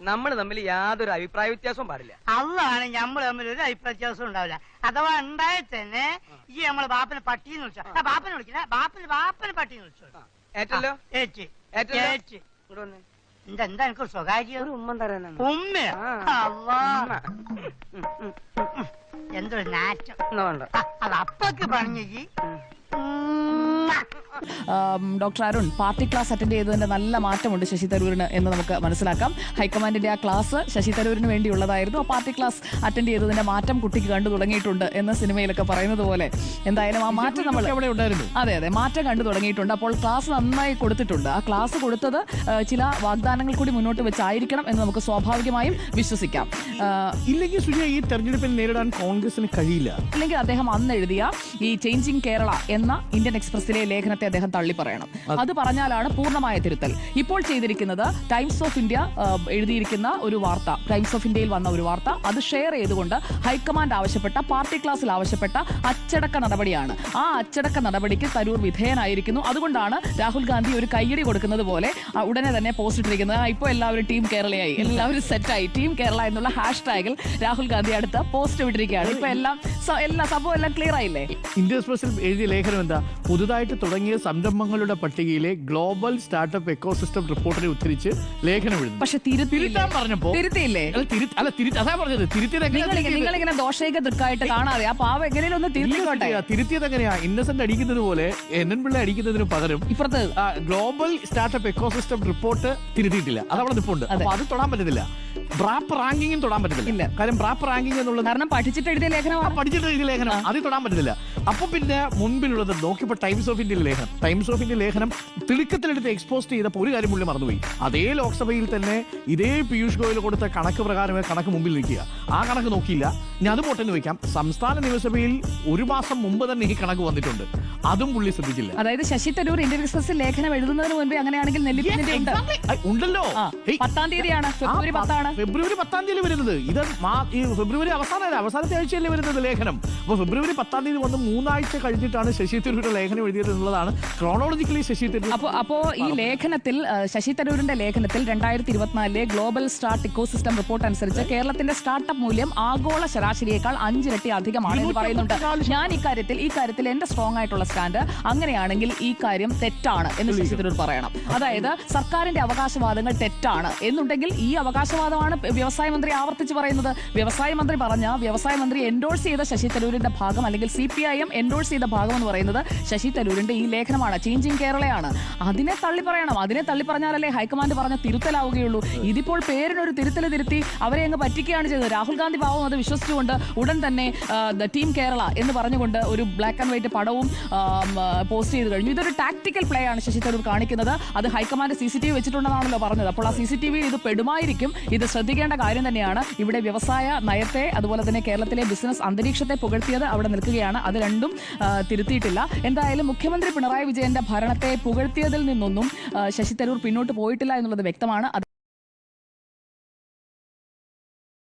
നമ്മൾ തമ്മിൽ യാതൊരു അഭിപ്രായ വ്യത്യാസവും പാടില്ല. അതാണ് നമ്മൾ തമ്മിൽ ഒരു അഭിപ്രായ വ്യത്യാസം ഉണ്ടാവില്ല. അഥവാ ഉണ്ടായി തന്നെ ഈ നമ്മളെ ബാപ്പനെ പട്ടിന്ന് വിളിച്ചോ. ബാപ്പനെ വിളിക്കില്ല, ബാപ്പനെ പട്ടിന്ന് വിളിച്ചോ. ഏറ്റല്ലോ എന്താ എനിക്ക് സ്വകാര്യം ഒരു ഉമ്മൻ തരാനാണ്. ഉമ്മ എന്തൊരു നാറ്റം. അത് അപ്പൊക്ക് പറഞ്ഞു. Doctor Arun, party class attend ചെയ്തതിന്റെ നല്ല മാറ്റമുണ്ട് ശശി തരൂരിന് എന്ന് നമുക്ക് മനസ്സിലാക്കാം. ഹൈക്കമാൻഡിന്റെ ആ ക്ലാസ് ശശി തരൂരിന് വേണ്ടിയുള്ളതായിരുന്നു. ആ പാർട്ടി ക്ലാസ് അറ്റൻഡ് ചെയ്തതിന്റെ മാറ്റം കുട്ടിക്ക് കണ്ടു തുടങ്ങിയിട്ടുണ്ട് എന്ന് സിനിമയിലൊക്കെ പറയുന്നത് പോലെ എന്തായാലും ആ മാറ്റം നമ്മൾ അവിടെ ഉണ്ടായിരുന്നു. അതെ, മാറ്റം കണ്ടു തുടങ്ങിയിട്ടുണ്ട്. അപ്പോൾ ക്ലാസ് നന്നായി കൊടുത്തിട്ടുണ്ട്. ആ ക്ലാസ് കൊടുത്തത് ചില വാഗ്ദാനങ്ങൾ കൂടി മുന്നോട്ട് വെച്ചായിരിക്കണം എന്ന് നമുക്ക് സ്വാഭാവികമായും വിശ്വസിക്കാം. ഇല്ലെങ്കിൽ സുജയ ഈ തെരഞ്ഞെടുപ്പിൽ നേരിടാൻ കോൺഗ്രസിന് കഴിയില്ല. അല്ലെങ്കിൽ അദ്ദേഹം അന്ന് എഴുതിയ ഈ ചേഞ്ചിങ് കേരള എന്ന ഇന്ത്യൻ എക്സ്പ്രസിലെ ലേഖനത്തെ അദ്ദേഹം തള്ളി പറയണം. അത് പറഞ്ഞാലാണ് പൂർണ്ണമായ തിരുത്തൽ. ഇപ്പോൾ ചെയ്തിരിക്കുന്നത് ടൈംസ് ഓഫ് ഇന്ത്യ എഴുതിയിരിക്കുന്ന ഒരു വാർത്ത, ടൈംസ് ഓഫ് ഇന്ത്യയിൽ വന്ന ഒരു വാർത്ത, അത് ഷെയർ ചെയ്തുകൊണ്ട് ഹൈക്കമാൻഡ് ആവശ്യപ്പെട്ട, പാർട്ടി ക്ലാസ്സിൽ ആവശ്യപ്പെട്ട അച്ചടക്ക നടപടിയാണ്. ആ അച്ചടക്ക നടപടിക്ക് തരൂർ വിധേയനായിരിക്കുന്നു. അതുകൊണ്ടാണ് രാഹുൽ ഗാന്ധി ഒരു കയ്യടി കൊടുക്കുന്നത് പോലെ ഉടനെ തന്നെ പോസ്റ്റ് ഇട്ടിരിക്കുന്നത്. ഇപ്പോൾ എല്ലാവരും ടീം കേരളയായി, എല്ലാവരും സെറ്റായി, ടീം കേരള എന്നുള്ള #ൽ രാഹുൽ ഗാന്ധി അടുത്ത പോസ്റ്റ് വിട്ടിരിക്കുകയാണ്. ഇപ്പൊ എല്ലാ സംഭവം എല്ലാം ക്ലിയർ ആയില്ലേ? ഇന്ത്യൻ എക്സ്പ്രസിൽ എഴുതിയ ലേഖനം എന്താ? പുതുതായിട്ട് തുടങ്ങിയ സംരംഭങ്ങളുടെ പട്ടികയിലെ ഗ്ലോബൽ സ്റ്റാർട്ടപ്പ് എക്കോസിസ്റ്റം റിപ്പോർട്ടിനെ ഉദ്ധരിച്ച് ലേഖനം എഴുതുന്നു. പക്ഷെ തിരുത്താൻ പറഞ്ഞപ്പോ തിരുത്തിയില്ലേ? അതാ പറഞ്ഞത്, നിങ്ങളിങ്ങനെ ദോഷൈക ദൃക്കായിട്ട് കാണാതെ ആ പാവ എങ്ങനെയും ഒന്ന് തിരുത്തിക്കോട്ടെ. തിരുത്തിയത് എങ്ങനെയാ? ഇന്നസെന്റ് അടിക്കുന്നത് പോലെ എൻ പിള്ള അടിക്കുന്നതിന് പകരം ഇപ്പുറത്ത് ഗ്ലോബൽ സ്റ്റാർട്ടപ്പ് എക്കോസിസ്റ്റം റിപ്പോർട്ട് തിരുത്തിയിട്ടില്ല. അത് അവിടെ നിൽപ്പുണ്ട്. അപ്പൊ അത് തൊടാൻ പറ്റത്തില്ല. ബ്രാപ്പ് റാങ്കിങ്ങും തൊടാൻ പറ്റത്തില്ല. കാര്യം ബ്രാപ്പ് റാങ്കിങ് എന്നുള്ളത് കാരണം പഠിച്ചിട്ട് എഴുതിയ ലേഖനം അത് തൊടാൻ പറ്റത്തില്ല. അപ്പൊ പിന്നെ മുൻപിലുള്ളത് നോക്കിയപ്പോ ടൈംസ് ഓഫ് ഇന്ത്യ ലേഖനം. ടൈംസ് ഓഫ് ഇന്ത്യ ലേഖനം തിടുക്കത്തിലെടുത്ത് എക്സ്പോസ് ചെയ്തപ്പോൾ ഒരു കാര്യം പുള്ളി മറന്നുപോയി. അതേ ലോക്സഭയിൽ തന്നെ ഇതേ പീയൂഷ് ഗോയൽ കൊടുത്ത കണക്ക് പ്രകാരമേ കണക്ക് മുമ്പിൽ നിൽക്കുക. ആ കണക്ക് നോക്കിയില്ല. ഞാൻ അത് പോട്ടെന്ന് വെക്കാം. സംസ്ഥാന നിയമസഭയിൽ 1 മാസം മുമ്പ് തന്നെ ഈ കണക്ക് വന്നിട്ടുണ്ട്. അതും പുള്ളി ശ്രദ്ധിച്ചില്ല. അതായത് ശശി തരൂർ ഇന്ത്യൻ എക്സ്പ്രസിൽ ലേഖനം എഴുതുന്നതിന് മുൻപേ അങ്ങനെയാണെങ്കിൽ ഉണ്ടല്ലോ. 10-ാം തീയതിയാണ്, ഫെബ്രുവരി 10 ഫെബ്രുവരി 10-ാം തീയതി വരുന്നത്. ഇത് ഫെബ്രുവരി അവസാനത്തെ ആഴ്ചയല്ലേ വരുന്നത് ലേഖനം. അപ്പൊ ഫെബ്രുവരി 10-ാം തീയതി വന്ന് 3 ആഴ്ച കഴിഞ്ഞിട്ടാണ് ശശി തരൂരിന്റെ ലേഖനം എഴുതിയത് എന്നുള്ളതാണ് ക്രോണോളജിക്കലി ശശി തരൂർ. അപ്പോ ഈ ലേഖനത്തിൽ, ശശി തരൂരിന്റെ ലേഖനത്തിൽ 2024 ഗ്ലോബൽ സ്റ്റാർട്ട് ഇക്കോസിസ്റ്റം റിപ്പോർട്ട് അനുസരിച്ച് കേരളത്തിന്റെ സ്റ്റാർട്ടപ്പ് മൂല്യം ആഗോള ശരാശരിയേക്കാൾ 5 ഇരട്ടി അധികമാണ് എന്ന് പറയുന്നുണ്ട്. ഞാൻ ഈ കാര്യത്തിൽ എന്റെ സ്ട്രോങ് ആയിട്ടുള്ള സ്റ്റാൻഡ്, അങ്ങനെയാണെങ്കിൽ ഈ കാര്യം തെറ്റാണ് എന്ന് ശശി തരൂർ പറയണം. അതായത് സർക്കാരിന്റെ അവകാശവാദങ്ങൾ തെറ്റാണ് എന്നുണ്ടെങ്കിൽ ഈ അവകാശവാദമാണ് വ്യവസായ മന്ത്രി ആവർത്തിച്ച് പറയുന്നത്. വ്യവസായ മന്ത്രി എൻഡോഴ്സ് ചെയ്ത ശശി തരൂരിന്റെ ഭാഗം, അല്ലെങ്കിൽ CPIM എൻഡോഴ്സ് ചെയ്ത ഭാഗം എന്ന് പറയുന്നത് ശശി തരൂരിന്റെ ഈ ലേഖനമാണ്, ചേഞ്ചിങ് കേരളയാണ്. അതിനെ തള്ളി പറയണം. അതിനെ തള്ളി പറഞ്ഞാലല്ലേ ഹൈക്കമാൻഡ് പറഞ്ഞ തിരുത്തലാവുകയുള്ളൂ. ഇതിപ്പോൾ പേരിനൊരു തിരുത്തി അവരെ അങ്ങ് പറ്റിക്കുകയാണ് ചെയ്തത്. രാഹുൽ ഗാന്ധി പാവം അത് വിശ്വസിച്ചുകൊണ്ട് ഉടൻ തന്നെ ടീം കേരള എന്ന് പറഞ്ഞുകൊണ്ട് ഒരു ബ്ലാക്ക് ആൻഡ് വൈറ്റ് പടവും പോസ്റ്റ് ചെയ്ത് കഴിഞ്ഞു. ഇതൊരു ടാക്ടിക്കൽ പ്ലേ ആണ് ശശി തരൂർ കാണിക്കുന്നത്. അത് ഹൈക്കമാൻഡ് CCTV വെച്ചിട്ടുണ്ടെന്നാണല്ലോ പറഞ്ഞത്. അപ്പോൾ ആ CCTV ഇത് പെടുമായിരിക്കും. ഇത് ശ്രദ്ധിക്കേണ്ട കാര്യം തന്നെയാണ്. ഇവിടെ വ്യവസായ നയത്തെ, അതുപോലെ തന്നെ കേരളത്തിലെ ബിസിനസ് അന്തരീക്ഷത്തെ പുകഴ്ത്തിയത് അവിടെ നിൽക്കുകയാണ്. അത് രണ്ടും തിരുത്തിയിട്ടില്ല. എന്തായാലും മുഖ്യമന്ത്രി പിണറായി വിജയന്റെ ഭരണത്തെ പുകഴ്ത്തിയതിൽ നിന്നൊന്നും ശശി തരൂർ പിന്നോട്ട് പോയിട്ടില്ല എന്നുള്ളത് വ്യക്തമാണ്.